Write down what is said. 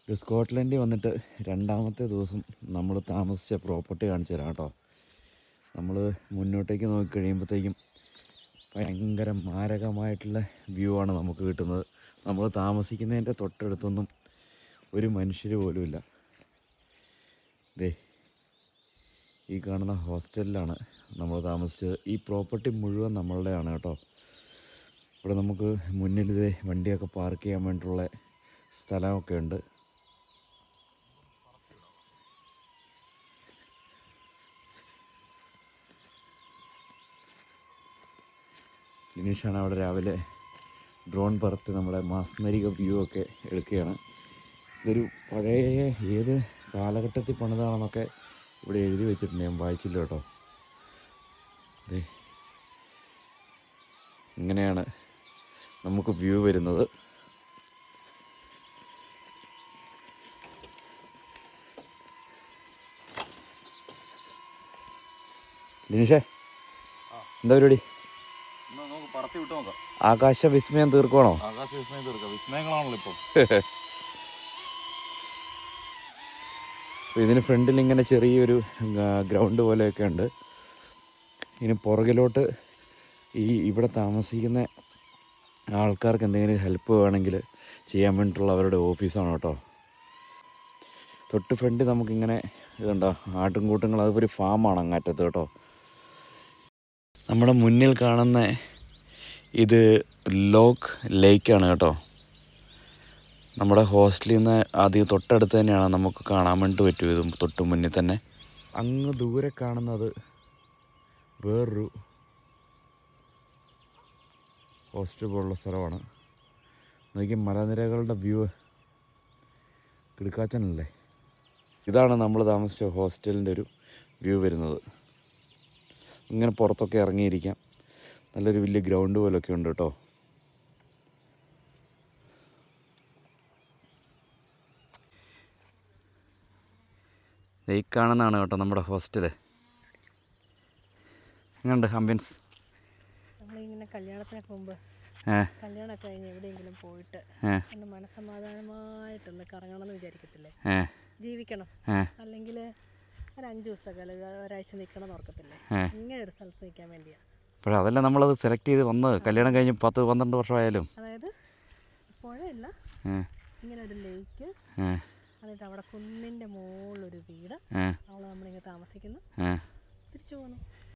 ഇത് സ്കോട്ട്ലൻഡിൽ വന്നിട്ട് രണ്ടാമത്തെ ദിവസം നമ്മൾ താമസിച്ച പ്രോപ്പർട്ടി കാണിച്ചു തരാം കേട്ടോ. നമ്മൾ മുന്നോട്ടേക്ക് നോക്കിക്കഴിയുമ്പോഴത്തേക്കും ഭയങ്കര മാരകമായിട്ടുള്ള വ്യൂ ആണ് നമുക്ക് കിട്ടുന്നത്. നമ്മൾ താമസിക്കുന്നതിൻ്റെ തൊട്ടടുത്തൊന്നും ഒരു മനുഷ്യർ പോലുമില്ല. ദേ ഈ കാണുന്ന ഹോസ്റ്റലിലാണ് നമ്മൾ താമസിച്ചത്. ഈ പ്രോപ്പർട്ടി മുഴുവൻ നമ്മളുടെയാണ് കേട്ടോ. ഇവിടെ നമുക്ക് മുന്നിൽ ഇതേ വണ്ടിയൊക്കെ പാർക്ക് ചെയ്യാൻ വേണ്ടിയിട്ടുള്ള സ്ഥലമൊക്കെ ഉണ്ട്. ലിനീഷാണ് അവിടെ രാവിലെ ഡ്രോൺ പറത്ത് നമ്മുടെ മാസ്മരിക വ്യൂ ഒക്കെ എടുക്കുകയാണ്. ഇതൊരു പഴയ ഏത് കാലഘട്ടത്തിൽ പണിതാണെന്നൊക്കെ ഇവിടെ എഴുതി വെച്ചിട്ടുണ്ട്, ഞാൻ വായിച്ചില്ല കേട്ടോ. അതെ, ഇങ്ങനെയാണ് നമുക്ക് വ്യൂ വരുന്നത്. ലിനീഷേ, എന്താ പരിപാടി? ആകാശ വിസ്മയം തീർക്കണോ? വിസ്മയങ്ങളാണല്ലോ ഇപ്പം. ഇതിന് ഫ്രണ്ടിൽ ഇങ്ങനെ ചെറിയൊരു ഗ്രൗണ്ട് പോലെയൊക്കെ ഉണ്ട്. ഇനി പുറകിലോട്ട് ഇവിടെ താമസിക്കുന്ന ആൾക്കാർക്ക് എന്തെങ്കിലും ഹെൽപ്പ് വേണമെങ്കിൽ ചെയ്യാൻ വേണ്ടിയിട്ടുള്ള അവരുടെ ഓഫീസാണ് കേട്ടോ. തൊട്ട് ഫ്രണ്ട് നമുക്കിങ്ങനെ ഇതുണ്ടോ ആട്ടുംകൂട്ടങ്ങൾ, അതൊരു ഫാമാണ് അങ്ങാറ്റത്ത് കേട്ടോ. നമ്മുടെ മുന്നിൽ കാണുന്ന ഇത് ലോക്ക് ലേക്കാണ് കേട്ടോ. നമ്മുടെ ഹോസ്റ്റലിൽ നിന്ന് ആദ്യം തൊട്ടടുത്ത് തന്നെയാണ്, നമുക്ക് കാണാൻ വേണ്ടി പറ്റും. ഇതും തൊട്ട് മുന്നിൽ തന്നെ. അങ്ങ് ദൂരെ കാണുന്നത് വേറൊരു ഹോസ്റ്റൽ പോലുള്ള സ്ഥലമാണ്. നോക്കി മലനിരകളുടെ വ്യൂ കിടക്കാച്ചനല്ലേ. ഇതാണ് നമ്മൾ താമസിച്ച ഹോസ്റ്റലിൻ്റെ ഒരു വ്യൂ വരുന്നത്. ഇങ്ങനെ പുറത്തൊക്കെ ഇറങ്ങിയിരിക്കാം. നല്ലൊരു വലിയ ഗ്രൗണ്ട് പോലൊക്കെ ഉണ്ട് കേട്ടോ. ഈ കാണുന്നതാണ് കേട്ടോ നമ്മുടെ ഹോസ്റ്റല്. എങ്ങനെയുണ്ട് ആംബിയൻസ്? നമ്മളിങ്ങനെ കല്യാണത്തിനൊക്കെ മുമ്പ് കല്യാണമൊക്കെ കഴിഞ്ഞ് എവിടെയെങ്കിലും പോയിട്ട് ഒന്ന് മനസ്സമാധാനമായിട്ടൊന്ന് കറങ്ങണം എന്ന് വിചാരിക്കത്തില്ലേ? ജീവിക്കണം, അല്ലെങ്കിൽ ഒരു 5 ദിവസമൊക്കെ അല്ലെങ്കിൽ ഒരാഴ്ച നിൽക്കണം എന്ന് ഓർക്കത്തില്ലേ? ഇങ്ങനെ ഒരു സ്ഥലത്ത് നിൽക്കാൻ വേണ്ടിയാണ്. പക്ഷേ അതല്ല നമ്മളത് സെലക്ട് ചെയ്ത് വന്നത്. കല്യാണം കഴിഞ്ഞ് 10-12 വർഷമായാലും. അതായത് പുഴയല്ല, ഇങ്ങനെ ഒരു ലേക്ക്, എന്നിട്ട് അവിടെ കുന്നിൻ്റെ മുകളിലൊരു വീട്, അവൾ നമ്മളിങ്ങനെ താമസിക്കുന്നു, തിരിച്ചു പോകുന്നു.